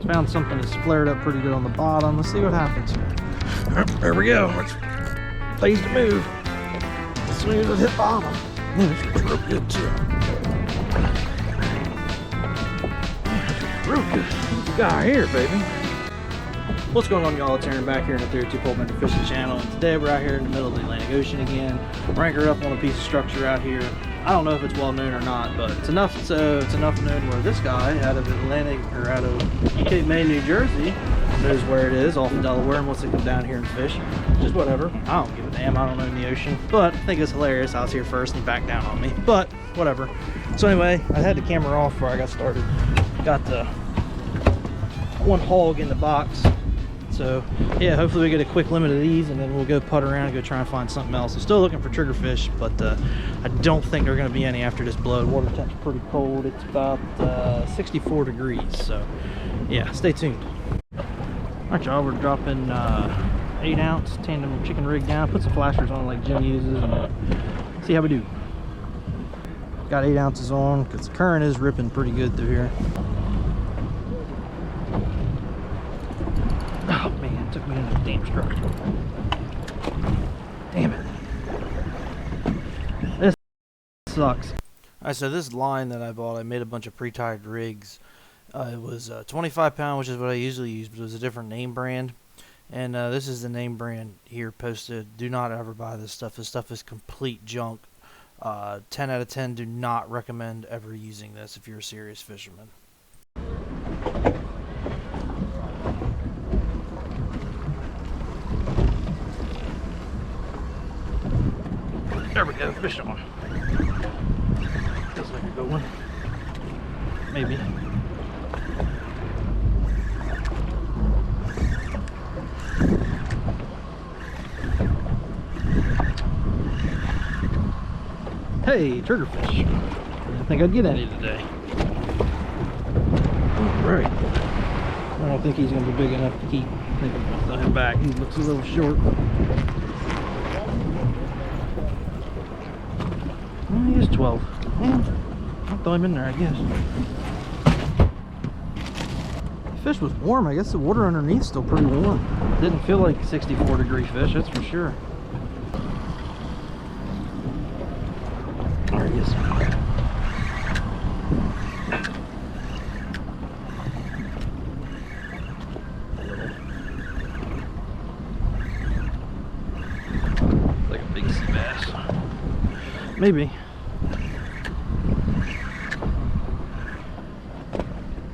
Found something that's flared up pretty good on the bottom. Let's see what happens here. There we go. It's pleased to move. As soon as it hit bottom. This is real good too. Real good guy here, baby. What's going on, y'all? It's Aaron back here in the 32 Pole Bender Fishing Channel. And today we're out here in the middle of the Atlantic Ocean again. We're anchored up on a piece of structure out here. I don't know if it's well known or not, but it's enough known where this guy out of Cape May, New Jersey, knows where it is, off of Delaware, and wants to come down here and fish. Just whatever. I don't give a damn. I don't own the ocean, but I think it's hilarious. I was here first and he backed down on me, but whatever. So anyway, I had the camera off before I got started. Got the one hog in the box. So yeah, hopefully we get a quick limit of these and then we'll go putt around and go try and find something else. I'm still looking for triggerfish, but I don't think there are going to be any after this blow. The water temp's pretty cold. It's about 64 degrees. So yeah, stay tuned. All right, y'all, we're dropping 8-ounce tandem chicken rig down. Put some flashers on like Jim uses and see how we do. Got 8 ounces on because the current is ripping pretty good through here. Oh man, it took me into the damn structure. Damn it. This sucks. Alright, so this line that I bought, I made a bunch of pre-tied rigs. It was 25 pound, which is what I usually use, but it was a different name brand. And this is the name brand here posted. Do not ever buy this stuff. This stuff is complete junk. 10 out of 10, do not recommend ever using this if you're a serious fisherman. There we go, fish on. Feels like a good one. Maybe. Hey, triggerfish. Didn't think I'd get any today. Alright. I don't think he's going to be big enough to keep. I think I'm going to throw him back. He looks a little short. He is 12. Yeah, I'll throw him in there, I guess. The fish was warm. I guess the water underneath is still pretty warm. Didn't feel like 64-degree fish, that's for sure. Alright, yes. Like a big sea bass. Maybe.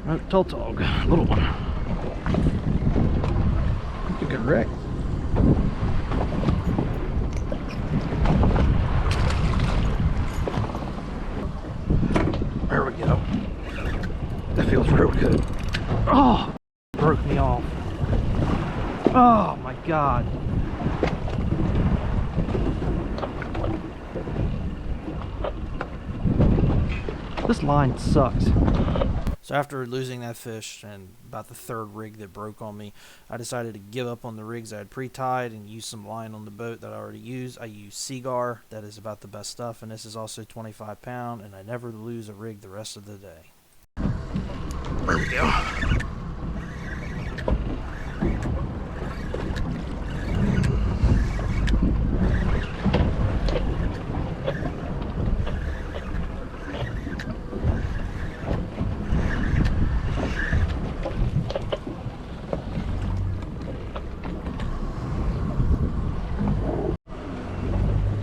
Oh, Tautog, little one. That's a good wreck. There we go. That feels real good. Oh, broke me off. Oh my God. This line sucks. So after losing that fish and about the third rig that broke on me, I decided to give up on the rigs I had pre-tied and use some line on the boat that I already used. I use Seagar. That is about the best stuff, and this is also 25 pound, and I never lose a rig the rest of the day. There we go.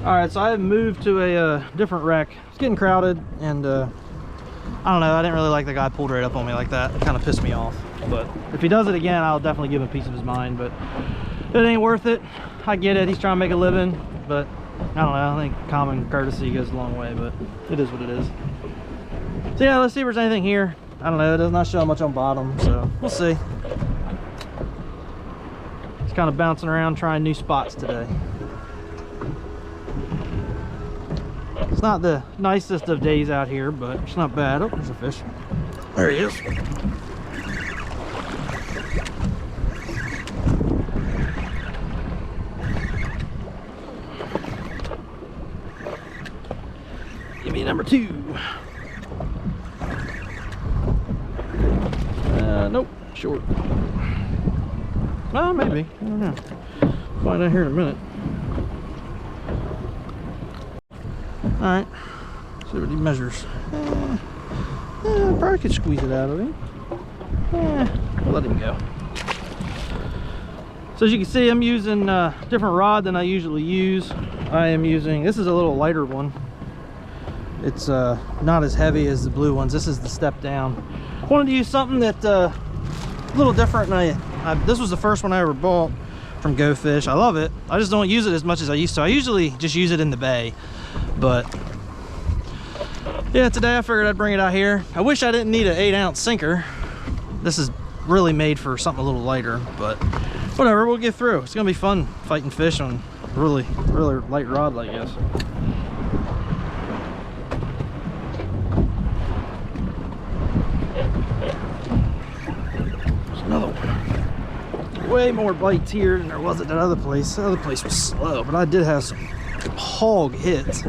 Alright, so I have moved to a different wreck. It's getting crowded, and I don't know, I didn't really like the guy pulled right up on me like that. It kind of pissed me off. But if he does it again, I'll definitely give him a piece of his mind, but it ain't worth it. I get it, he's trying to make a living, but I don't know, I think common courtesy goes a long way, but it is what it is. So yeah, let's see if there's anything here. I don't know, it does not show much on bottom, so we'll see. It's kind of bouncing around trying new spots today. It's not the nicest of days out here, but it's not bad. Oh, there's a fish. There he is. Give me number 2. Nope. short. Well, maybe. I don't know. Find out here in a minute. Alright. See what he measures. Probably could squeeze it out of him. We'll let him go. So as you can see, I'm using a different rod than I usually use. I am using, this is a little lighter one. It's not as heavy as the blue ones. This is the step down. I wanted to use something that a little different, and this was the first one I ever bought from Go Fish. I love it. I just don't use it as much as I used to. I usually just use it in the bay, but yeah, today I figured I'd bring it out here. I wish I didn't need an 8-ounce sinker. This is really made for something a little lighter, but whatever, we'll get through. It's gonna be fun fighting fish on really light rod like this. There's another one. Way more bites here than there was at that other place. The other place was slow, but I did have some hog hits.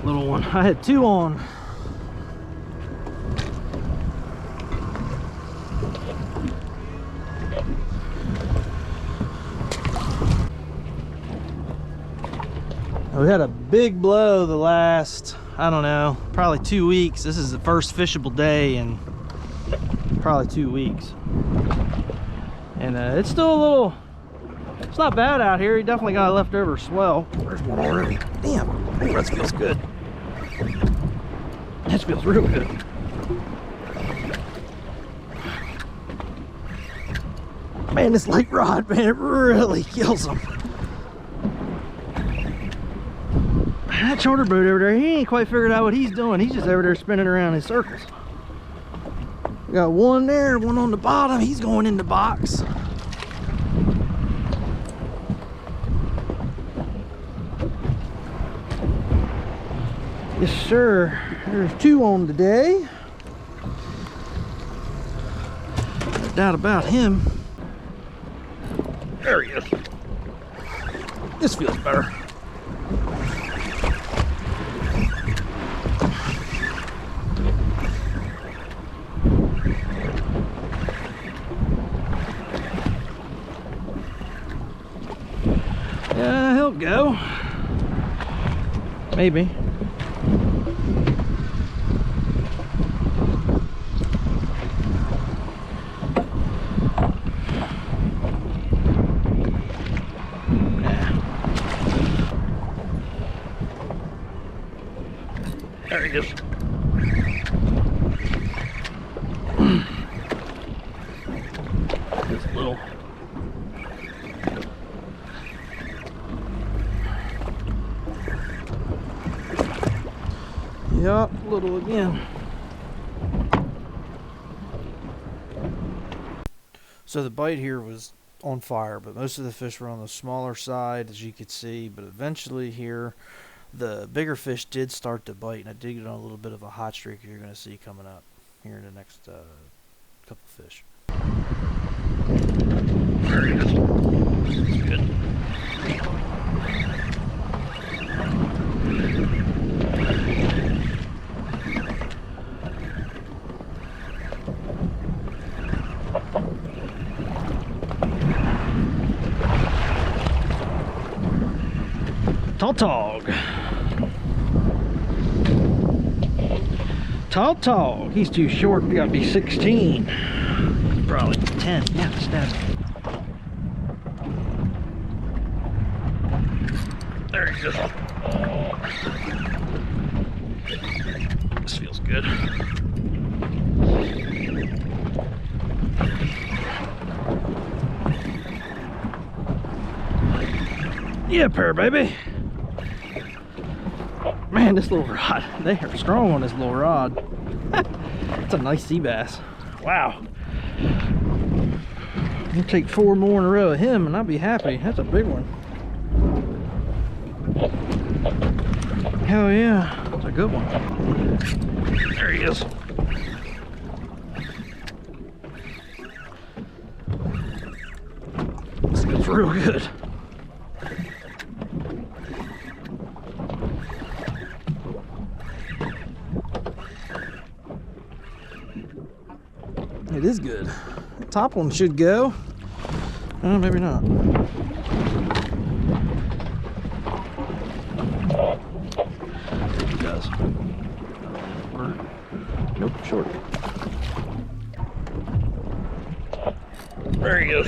Little one. I had 2 on. We had a big blow the last, I don't know, probably 2 weeks. This is the first fishable day in probably 2 weeks. And it's still a little, it's not bad out here. He definitely got a leftover swell. There's one already. Damn, ooh, that feels good. That feels real good. Man, this light rod, man, it really kills them. That charter boat over there, he ain't quite figured out what he's doing. He's just over there spinning around in circles. We got one there, one on the bottom. He's going in the box. Yes, sir. There's 2 on today. No doubt about him. There he is. This feels better. Yeah, he'll go. Maybe. There he is. This little. Yup, little again. So the bite here was on fire, but most of the fish were on the smaller side, as you could see. But eventually here, the bigger fish did start to bite, and I did get on a little bit of a hot streak you're going to see coming up here in the next couple fish. There he is. That's good. Tautog. Tautog. He's too short. He got to be 16. Probably 10. Yeah, that's nasty. There he is. This feels good. Yeah, pair, baby. Man, this little rod, they are strong on this little rod. It's a nice sea bass. Wow. I'll take 4 more in a row of him and I'll be happy. That's a big one. Hell yeah, that's a good one. There he is. This feels real good. It is good. The top one should go. Maybe not. It does. Nope, short. There he goes.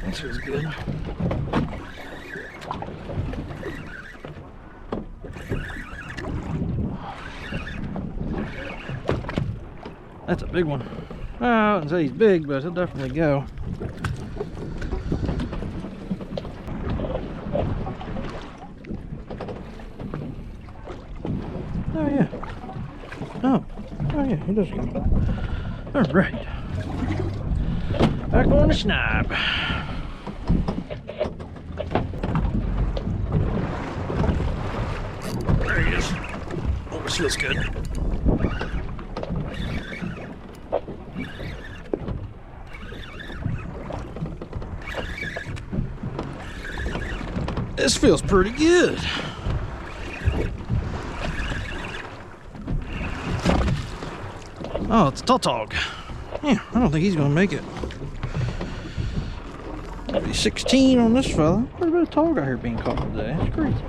This was good. That's a big one. I wouldn't say he's big, but he'll definitely go. Oh yeah. Oh yeah, he does go. All right. Back on the schneid. There he is. Oh, this feels good. This feels pretty good. Oh, it's a Tautog. Yeah, I don't think he's gonna make it. Maybe 16 on this fella. Quite a bit of tog out here being caught today. That's crazy.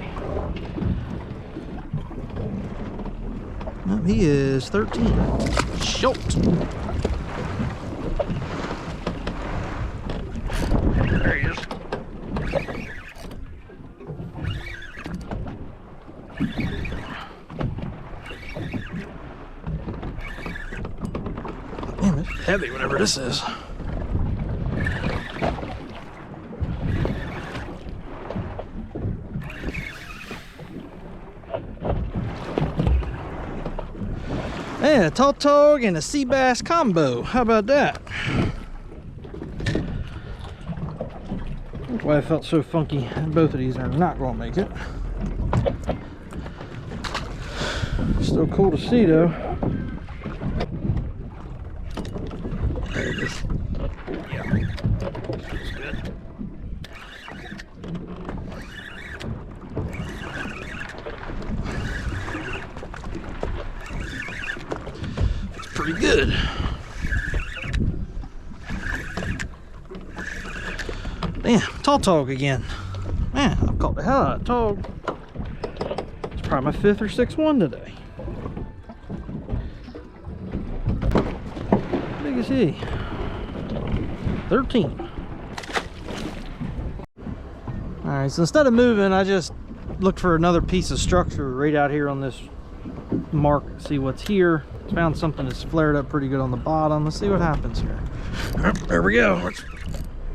No, he is 13. Short. There he is. Damn, it's heavy, whatever this is. Yeah, a Tautog and a sea bass combo. How about that? That's why I felt so funky. Both of these are not going to make it. Still cool to see though. There it is. Yeah. Feels good. It's pretty good. Damn, Tautog again. Man, I've caught the hell out of Tautog. It's probably my 5th or 6th one today. How big is he? 13. Alright, so instead of moving, I just looked for another piece of structure right out here on this mark. See what's here. Found something that's flared up pretty good on the bottom. Let's see what happens here. There we go. It's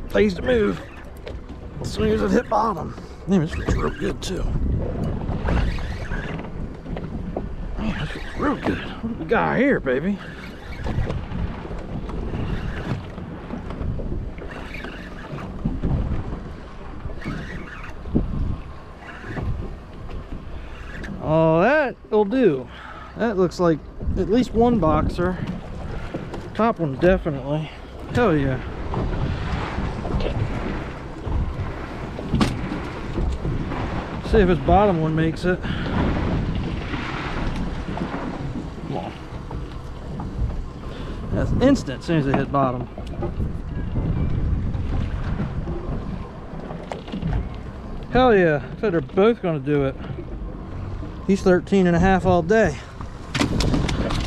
phased to move. As soon as it hit bottom. Man, this looks real good too. Man, this looks real good. What do we got here, baby? Oh, that'll do. That looks like at least one boxer. Top one definitely. Hell yeah. See if his bottom one makes it. Come on. That's instant as soon as it hit bottom. Hell yeah. So they're both gonna do it. He's 13.5 all day.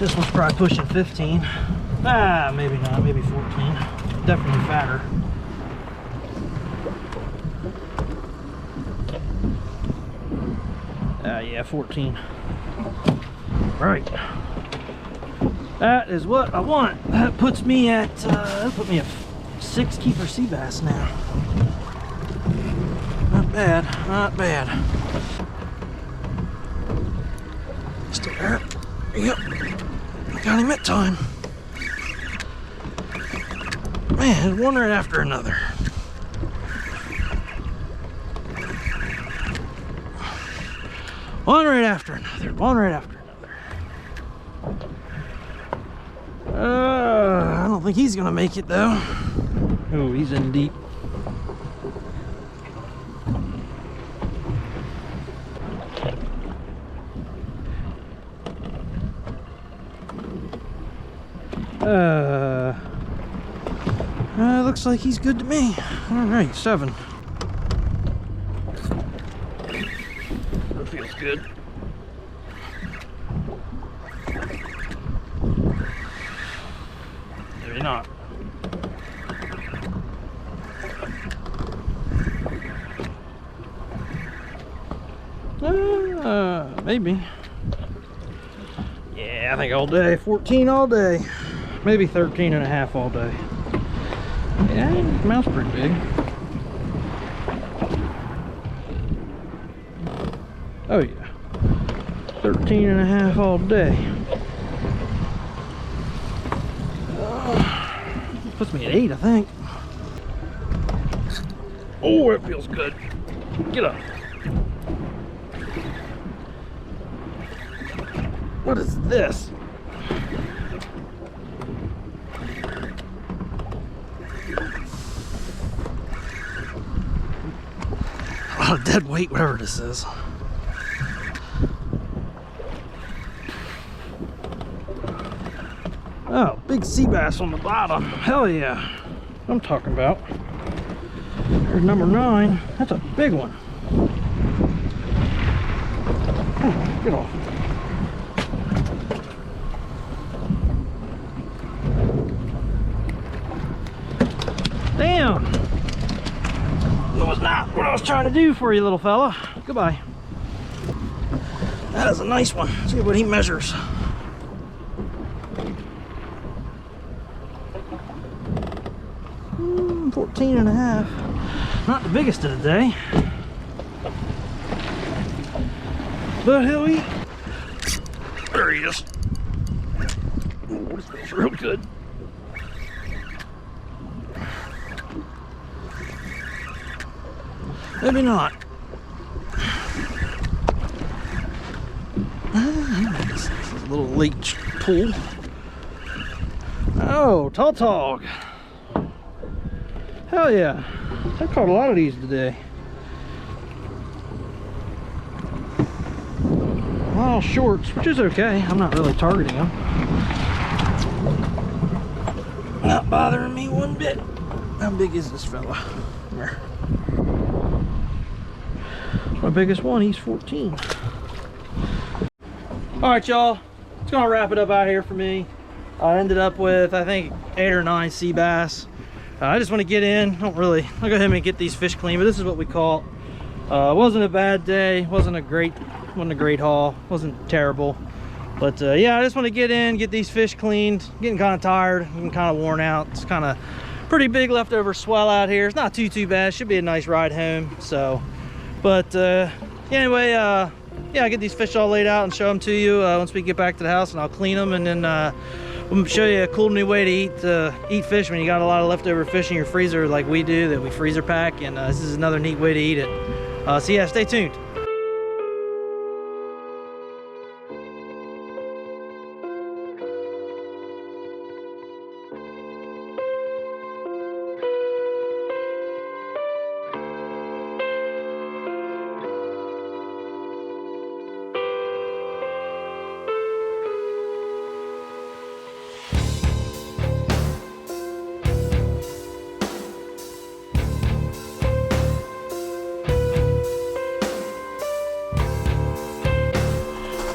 This one's probably pushing 15. Ah, maybe not, maybe 14. Definitely fatter. Yeah, 14. Right. That is what I want. That puts me at, that put me at 6 keeper sea bass now. Not bad, not bad. Still there. Yep. Got him at time. Man, one right after another. One right after another. One right after another. I don't think he's gonna make it though. Oh, he's in deep. Looks like he's good to me. All right, 7. That feels good. Maybe not. Maybe. Yeah, I think all day. 14 all day. Maybe 13 and a half all day. Yeah, the mouth's pretty big. Oh yeah. 13 and a half all day. Puts me at 8, I think. Oh, it feels good. Get up. What is this? A lot of dead weight, whatever this is. Oh, big sea bass on the bottom. Hell yeah. I'm talking about. There's number 9. That's a big one. Oh, get off. Damn. That was not what I was trying to do for you, little fella. Goodbye. That is a nice one. Let's see what he measures. 14 and a half. Not the biggest of the day, but he'll eat. There he is. Ooh, this feels real good. Maybe not. This is a little leech pool. Oh, Tautog. Hell yeah. I caught a lot of these today. A lot of shorts, which is okay. I'm not really targeting them. Not bothering me one bit. How big is this fella? Come here. My biggest one, he's 14. All right, y'all, it's gonna wrap it up out here for me. I ended up with, I think, 8 or 9 sea bass. I just want to get in. I'll go ahead and get these fish clean, but this is what we caught. It wasn't a bad day. Wasn't a great haul. Wasn't terrible. But yeah, I just want to get in, get these fish cleaned. Getting kind of tired, getting kind of worn out. It's kind of pretty big leftover swell out here. It's not too bad. Should be a nice ride home. So, but anyway, yeah, I'll get these fish all laid out and show them to you once we get back to the house, and I'll clean them, and then we'll show you a cool new way to eat fish when you got a lot of leftover fish in your freezer like we do, that we freezer pack, and this is another neat way to eat it. So yeah, stay tuned.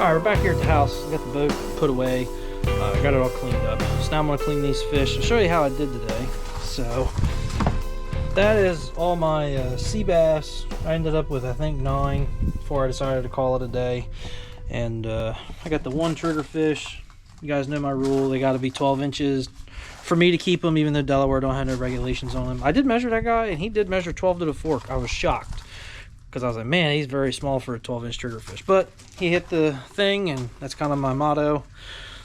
All right, we're back here at the house. I got the boat put away. Got it all cleaned up. So now I'm gonna clean these fish. I'll show you how I did today. So that is all my sea bass. I ended up with, I think, 9 before I decided to call it a day. And I got the 1 triggerfish. You guys know my rule. They got to be 12 inches for me to keep them, even though Delaware don't have no regulations on them. I did measure that guy, and he did measure 12 to the fork. I was shocked, because I was like, man, he's very small for a 12-inch triggerfish. But he hit the thing, and that's kind of my motto.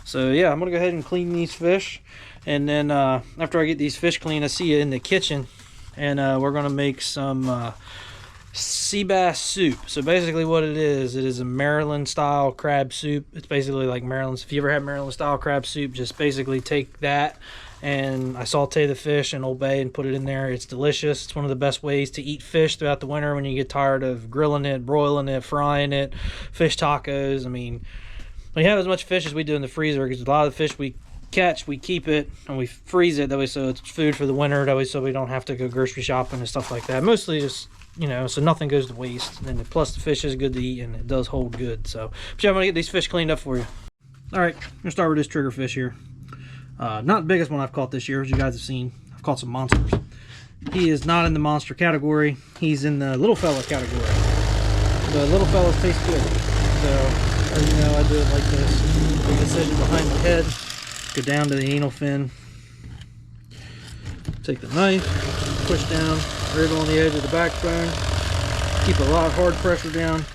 So yeah, I'm gonna go ahead and clean these fish, and then after I get these fish clean, I see you in the kitchen, and we're gonna make some sea bass soup. So basically what it is a Maryland style crab soup. It's basically like Maryland's. If you ever had Maryland style crab soup, just basically take that, and I saute the fish in Old Bay and put it in there. It's delicious. It's one of the best ways to eat fish throughout the winter when you get tired of grilling it, broiling it, frying it, fish tacos. I mean, when you have as much fish as we do in the freezer, because a lot of the fish we catch, we keep it and we freeze it that way, so it's food for the winter, that way so we don't have to go grocery shopping and stuff like that. Mostly just, you know, so nothing goes to waste, and then plus the fish is good to eat and it does hold good. So but yeah, I'm gonna get these fish cleaned up for you. All right, I'm gonna start with this triggerfish here. Not the biggest one I've caught this year, as you guys have seen. I've caught some monsters. He is not in the monster category, he's in the little fella category. The little fellas taste good, so as you know, I do it like this. Big incision behind the head, go down to the anal fin, take the knife, push down right on the edge of the backbone, keep a lot of hard pressure down.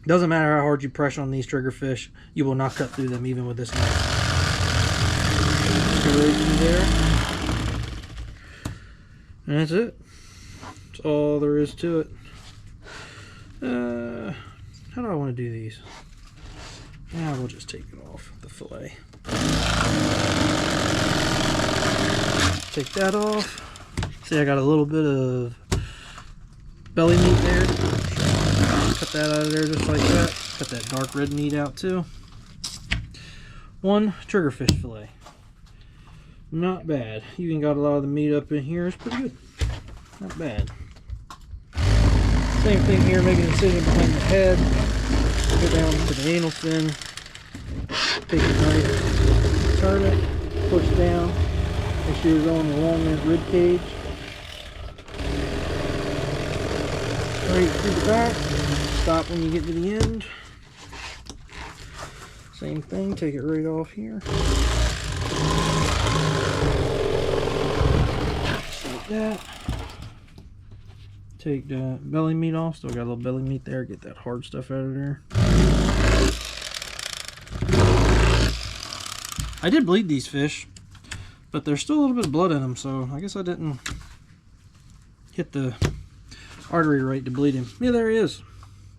Doesn't matter how hard you press on these triggerfish, you will not cut through them even with this knife. Go right through there, and that's it. That's all there is to it. How do I want to do these? Yeah, we'll just take it off the fillet. Take that off. See, I got a little bit of belly meat there. Cut that out of there just like that. Cut that dark red meat out too. One triggerfish fillet. Not bad. Even got a lot of the meat up in here. It's pretty good. Not bad. Same thing here, make an incision behind the head. Go down to the anal fin. Take the knife, turn it, push down. Make sure you're going along that rib cage. Right through the back. Stop when you get to the end. Same thing, take it right off here. Just like that. Take the belly meat off. Still got a little belly meat there. Get that hard stuff out of there. I did bleed these fish, but there's still a little bit of blood in them, so I guess I didn't hit the artery right to bleed him. Yeah, there he is.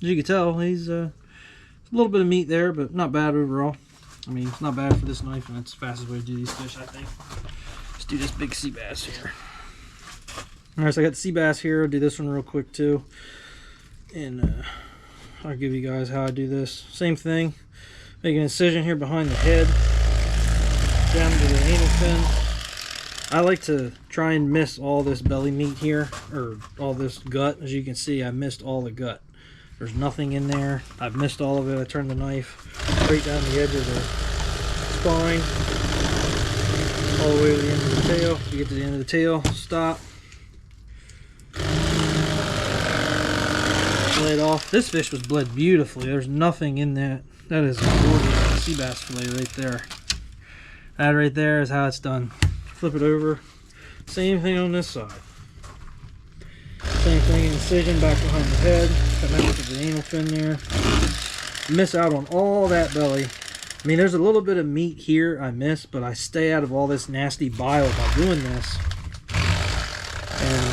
As you can tell, he's a little bit of meat there, but not bad overall. I mean, it's not bad for this knife, and it's the fastest way to do these fish, I think. Let's do this big sea bass here. Alright, so I got the sea bass here. I'll do this one real quick too. And I'll give you guys how I do this. Same thing. Make an incision here behind the head. Down to the anal fin. I like to try and miss all this belly meat here, or all this gut. As you can see, I missed all the gut. There's nothing in there. I've missed all of it. I turned the knife straight down the edge of the spine. All the way to the end of the tail. You get to the end of the tail, stop. Blade off. This fish was bled beautifully. There's nothing in that. That is a gorgeous sea bass fillet right there. That right there is how it's done. Flip it over. Same thing on this side. Same thing, incision back behind the head. Come out to the anal fin there. Miss out on all that belly. I mean, there's a little bit of meat here I miss, but I stay out of all this nasty bile by doing this. And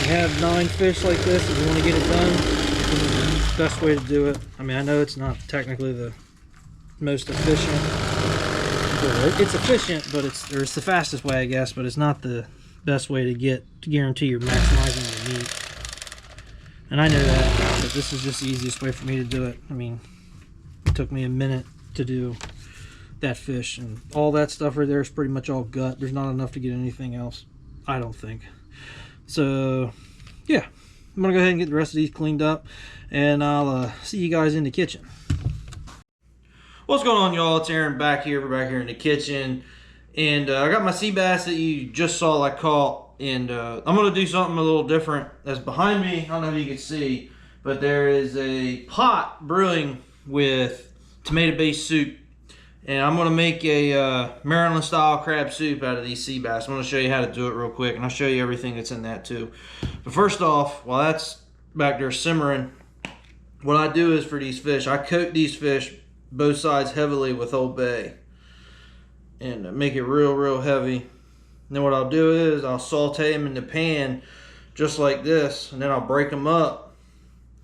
you have 9 fish like this, if you want to get it done, this is the best way to do it. I mean, I know it's not technically the most efficient. It's efficient, but it's the fastest way, I guess, but it's not the best way to guarantee you're maximizing the meat. And I know that, but this is just the easiest way for me to do it. I mean, it took me a minute to do that fish, and all that stuff right there is pretty much all gut. There's not enough to get anything else, I don't think. So yeah, I'm gonna go ahead and get the rest of these cleaned up, and I'll see you guys in the kitchen. What's going on, y'all? It's Aaron back here. We're back here in the kitchen, and I got my sea bass that you just saw I caught, and I'm gonna do something a little different. That's behind me. I don't know if you can see, but there is a pot brewing with tomato-based soup. And I'm going to make a Maryland style crab soup out of these sea bass. I'm going to show you how to do it real quick, and I'll show you everything that's in that too. But first off, while that's back there simmering, what I do is for these fish, I coat these fish both sides heavily with Old Bay and make it real heavy. And then what I'll do is I'll saute them in the pan just like this, and then I'll break them up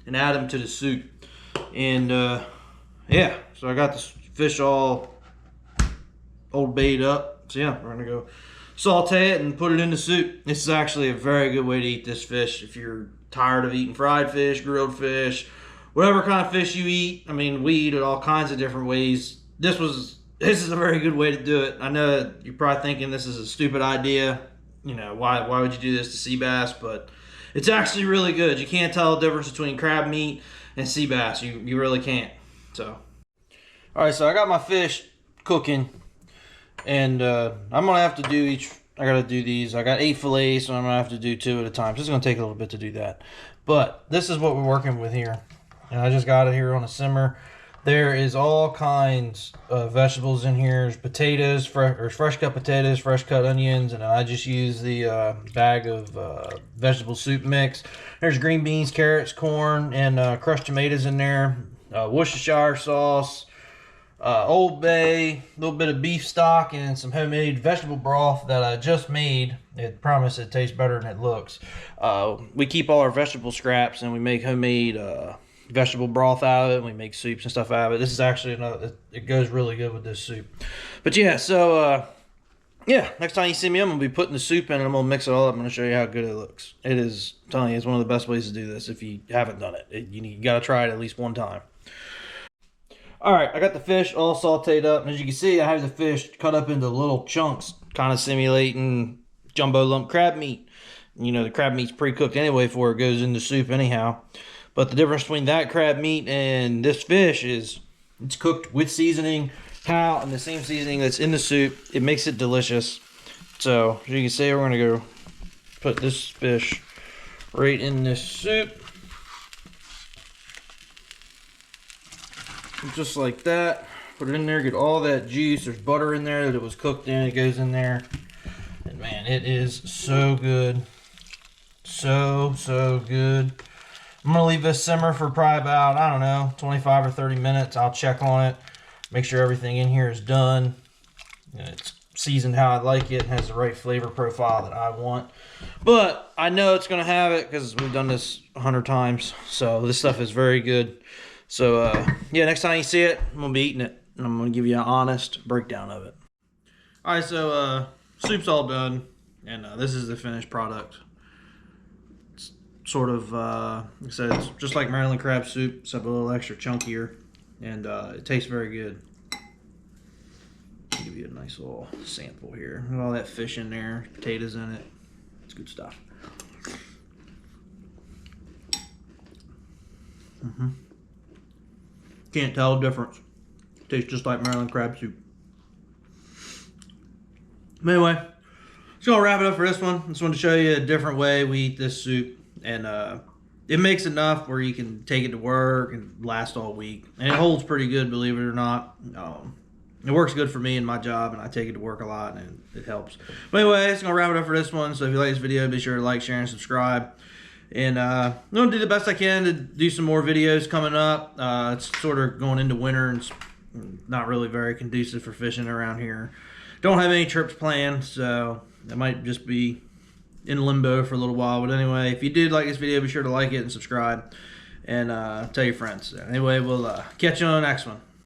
and add them to the soup. And yeah, so I got this fish all Old Bayed up. So yeah, we're gonna go saute it and put it in the soup. This is actually a very good way to eat this fish if you're tired of eating fried fish, grilled fish, whatever kind of fish you eat. I mean, we eat it all kinds of different ways. This was this is a very good way to do it. I know you're probably thinking this is a stupid idea. You know, why would you do this to sea bass? But it's actually really good. You can't tell the difference between crab meat and sea bass. You really can't. So, all right, so I got my fish cooking, and I'm gonna have to do I gotta do these. I got 8 fillets, so I'm gonna have to do 2 at a time. So it's gonna take a little bit to do that. But this is what we're working with here, and I just got it here on a simmer. There is all kinds of vegetables in here. There's potatoes, fresh cut potatoes, fresh cut onions, and I just use the bag of vegetable soup mix. There's green beans, carrots, corn, and crushed tomatoes in there. Worcestershire sauce, Old Bay, a little bit of beef stock, and some homemade vegetable broth that I just made. I promise it tastes better than it looks. We keep all our vegetable scraps, and we make homemade vegetable broth out of it, and we make soups and stuff out of it. This is actually it goes really good with this soup. But yeah, so yeah, next time you see me, I'm gonna be putting the soup in and I'm gonna mix it all up. I'm gonna show you how good it looks. It is, I'm telling you, it's one of the best ways to do this if you haven't done it. You gotta try it at least one time. All right, I got the fish all sauteed up, and as you can see, I have the fish cut up into little chunks, kind of simulating jumbo lump crab meat. You know, the crab meat's pre-cooked anyway before it goes into soup anyhow. But the difference between that crab meat and this fish is it's cooked with seasoning, and the same seasoning that's in the soup. It makes it delicious. So, as you can see, we're going to go put this fish right in this soup. Just like that. Put it in there, get all that juice. There's butter in there that it was cooked in. It goes in there. And man, it is so good. So good. I'm going to leave this simmer for probably about, I don't know, 25 or 30 minutes. I'll check on it, make sure everything in here is done. And it's seasoned how I like it, has the right flavor profile that I want. But I know it's going to have it because we've done this 100 times. So this stuff is very good. So yeah, next time you see it, I'm going to be eating it. And I'm going to give you an honest breakdown of it. All right, so soup's all done. And this is the finished product. Sort of, like I said, it's just like Maryland crab soup, except a little extra chunkier, and it tastes very good. I'll give you a nice little sample here. All that fish in there, potatoes in it. It's good stuff. Can't tell the difference. Tastes just like Maryland crab soup. But anyway, just gonna wrap it up for this one. Just wanted to show you a different way we eat this soup. And it makes enough where you can take it to work and last all week. And it holds pretty good, believe it or not. It works good for me in my job, and I take it to work a lot, and it helps. But anyway, it's going to wrap it up for this one. So if you like this video, be sure to like, share, and subscribe. And I'm going to do the best I can to do some more videos coming up. It's sort of going into winter, and it's not really very conducive for fishing around here. Don't have any trips planned, so it might just be in limbo for a little while. But anyway, if you did like this video, be sure to like it and subscribe, and tell your friends. Anyway, we'll catch you on the next one.